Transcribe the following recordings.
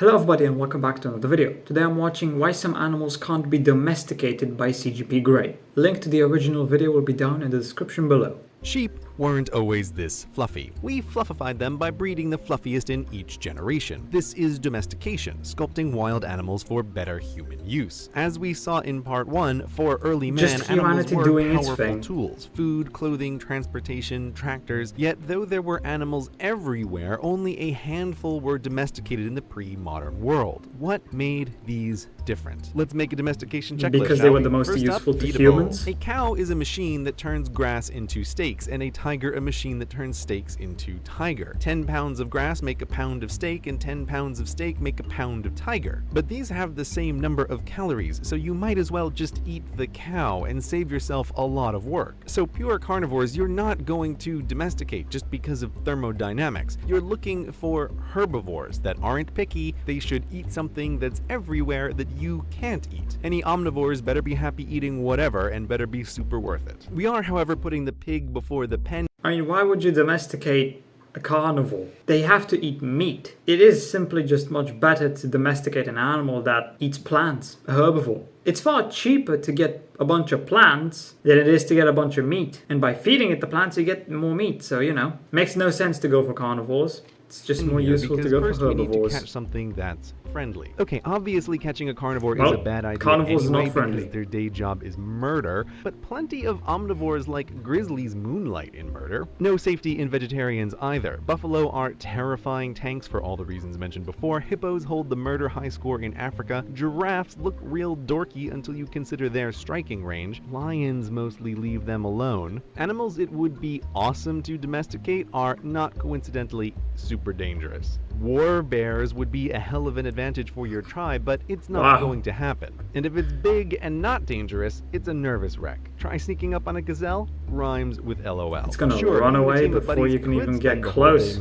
Hello everybody and welcome back to another video. Today I'm watching Why Some Animals Can't Be Domesticated by CGP Grey. Link to the original video will be down in the description below. Sheep weren't always this fluffy. We fluffified them by breeding the fluffiest in each generation. This is domestication, sculpting wild animals for better human use. As we saw in part 1, for early man, animals were powerful tools: food, clothing, transportation, tractors. Yet though there were animals everywhere, only a handful were domesticated in the pre-modern world. What made these different? Let's make a domestication checklist. Because they were the most useful to humans. A cow is a machine that turns grass into steaks, and a tiger a machine that turns steaks into tiger. 10 pounds of grass make a pound of steak, and 10 pounds of steak make a pound of tiger. But these have the same number of calories, so you might as well just eat the cow and save yourself a lot of work. So pure carnivores you're not going to domesticate just because of thermodynamics. You're looking for herbivores that aren't picky. They should eat something that's everywhere that you can't eat. Any omnivores better be happy eating whatever and better be super worth it. We are, however, putting the pig before the pen. I mean, why would you domesticate a carnivore? They have to eat meat. It is simply just much better to domesticate an animal that eats plants, a herbivore. It's far cheaper to get a bunch of plants than it is to get a bunch of meat. And by feeding it the plants, you get more meat. So, you know, makes no sense to go for carnivores. It's just more useful to go for herbivores. We need to catch something that's friendly. Okay, obviously catching a carnivore is a bad idea carnivores anyway, are not friendly. because their day job is murder, but plenty of omnivores like grizzlies moonlight in murder. No safety in vegetarians either. Buffalo are terrifying tanks for all the reasons mentioned before. Hippos hold the murder high score in Africa. Giraffes look real dorky until you consider their striking range. Lions mostly leave them alone. Animals it would be awesome to domesticate are not coincidentally super dangerous. War bears would be a hell of an advantage for your tribe, but it's not going to happen. And if it's big and not dangerous, it's a nervous wreck. Try sneaking up on a gazelle, rhymes with LOL. It's gonna run away before you can even get close.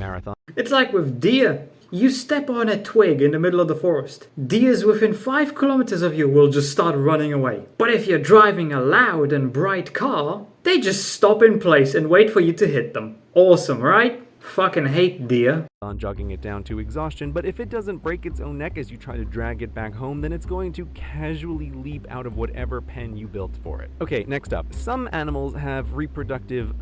It's like with deer. You step on a twig in the middle of the forest. Deers within 5 kilometers of you will just start running away. But if you're driving a loud and bright car, they just stop in place and wait for you to hit them. Awesome, right? Fucking hate deer. On jogging it down to exhaustion, but if it doesn't break its own neck as you try to drag it back home, then it's going to casually leap out of whatever pen you built for it. Okay, next up. Some animals have reproductive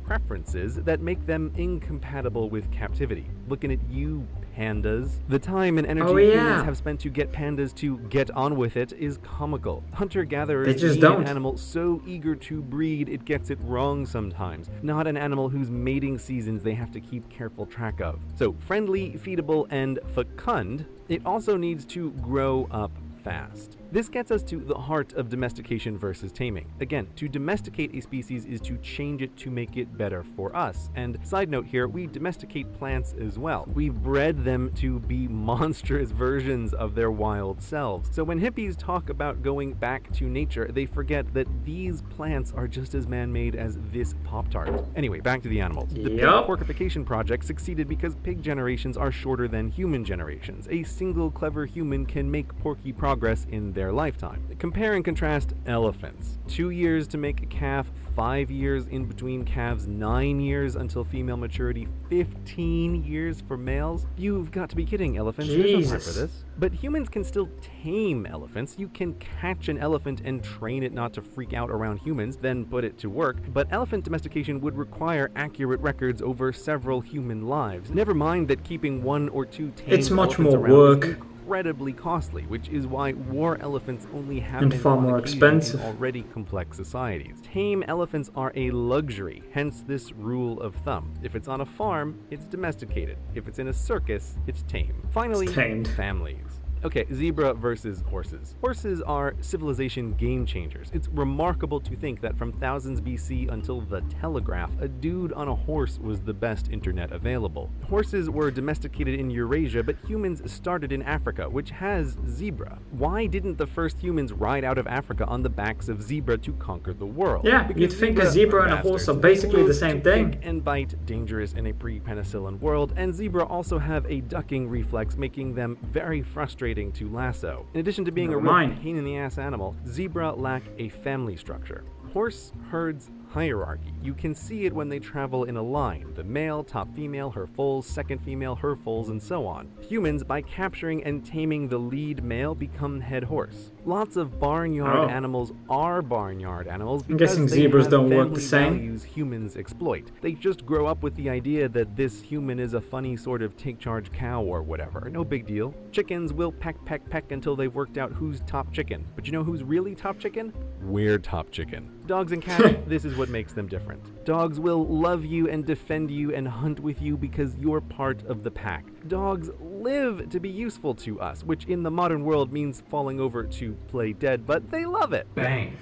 preferences that make them incompatible with captivity. Looking at you, pandas. The time and energy humans have spent to get pandas to get on with it is comical. Hunter-gatherers need an animal so eager to breed it gets it wrong sometimes. Not an animal whose mating seasons they have to keep careful track of. So friendly, feedable, and fecund, it also needs to grow up fast. This gets us to the heart of domestication versus taming. Again, to domesticate a species is to change it to make it better for us. And side note here, we domesticate plants as well. We've bred them to be monstrous versions of their wild selves. So when hippies talk about going back to nature, they forget that these plants are just as man-made as this Pop-Tart. Anyway, back to the animals. The pig porkification project succeeded because pig generations are shorter than human generations. A single clever human can make porky progress in their lifetime. Compare and contrast elephants. 2 years to make a calf, 5 years in between calves, 9 years until female maturity, 15 years for males. You've got to be kidding, elephants. There's no time for this. But humans can still tame elephants. You can catch an elephant and train it not to freak out around humans, then put it to work. But elephant domestication would require accurate records over several human lives. Never mind that keeping 1 or 2 tamed it's much more around work. Incredibly costly, which is why war elephants only happen and far more expensive in already complex societies. Tame elephants are a luxury, hence this rule of thumb. If it's on a farm, it's domesticated. If it's in a circus, it's tame. Finally, families. Okay, zebra versus horses. Horses are civilization game changers. It's remarkable to think that from thousands BC until the telegraph, a dude on a horse was the best internet available. Horses were domesticated in Eurasia, but humans started in Africa, which has zebra. Why didn't the first humans ride out of Africa on the backs of zebra to conquer the world? Yeah, because you'd think a zebra and a horse are basically the same thing. And bite, dangerous in a pre-penicillin world, and zebra also have a ducking reflex, making them very frustrating to lasso. In addition to being a real pain in the ass animal, zebra lack a family structure. Horse herds hierarchy. You can see it when they travel in a line, the male, top female, her foals, second female, her foals, and so on. Humans, by capturing and taming the lead male, become head horse. Lots of barnyard animals are barnyard animals I'm because guessing they zebras have don't work family the same. values humans exploit. They just grow up with the idea that this human is a funny sort of take-charge cow or whatever. No big deal. Chickens will peck, peck, peck until they've worked out who's top chicken. But you know who's really top chicken? We're top chicken. Dogs and cats, this is what makes them different. Dogs will love you and defend you and hunt with you because you're part of the pack. Dogs live to be useful to us, which in the modern world means falling over to play dead, but they love it. Bang.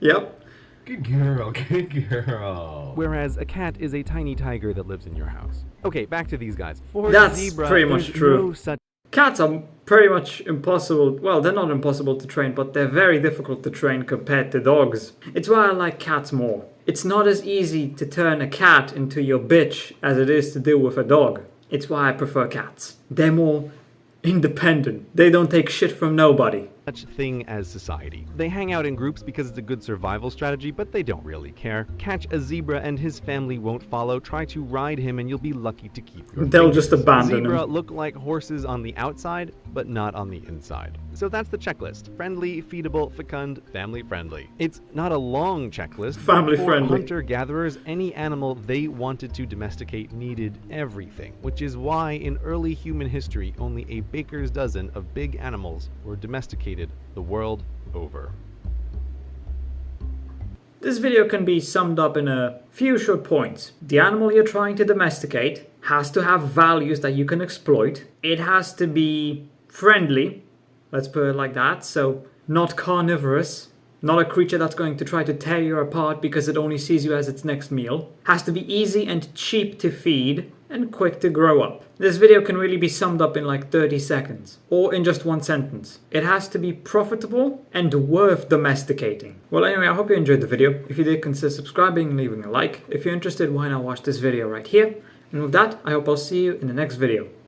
Yep. Good girl, good girl. Whereas a cat is a tiny tiger that lives in your house. Okay, back to these guys. For That's zebra, pretty much there's true. no such Cats are pretty much impossible. Well, they're not impossible to train, but they're very difficult to train compared to dogs. It's why I like cats more. It's not as easy to turn a cat into your bitch as it is to deal with a dog. It's why I prefer cats. They're more independent. They don't take shit from nobody. such thing as society. They hang out in groups because it's a good survival strategy, but they don't really care. Catch a zebra and his family won't follow. Try to ride him and you'll be lucky to keep your They'll fingers. just abandon Zebra him. look like horses on the outside, but not on the inside. So that's the checklist. Friendly, feedable, fecund, family friendly. It's not a long checklist. but Family for friendly. hunter-gatherers, any animal they wanted to domesticate needed everything, which is why in early human history only a baker's dozen of big animals were domesticated the world over. This video can be summed up in a few short points. The animal you're trying to domesticate has to have values that you can exploit. It has to be friendly, let's put it like that, so not carnivorous, not a creature that's going to try to tear you apart because it only sees you as its next meal. Has to be easy and cheap to feed and quick to grow up. This video can really be summed up in like 30 seconds or in just one sentence. It has to be profitable and worth domesticating. Well, anyway, I hope you enjoyed the video. If you did, consider subscribing and leaving a like. If you're interested, why not watch this video right here? And with that, I hope I'll see you in the next video.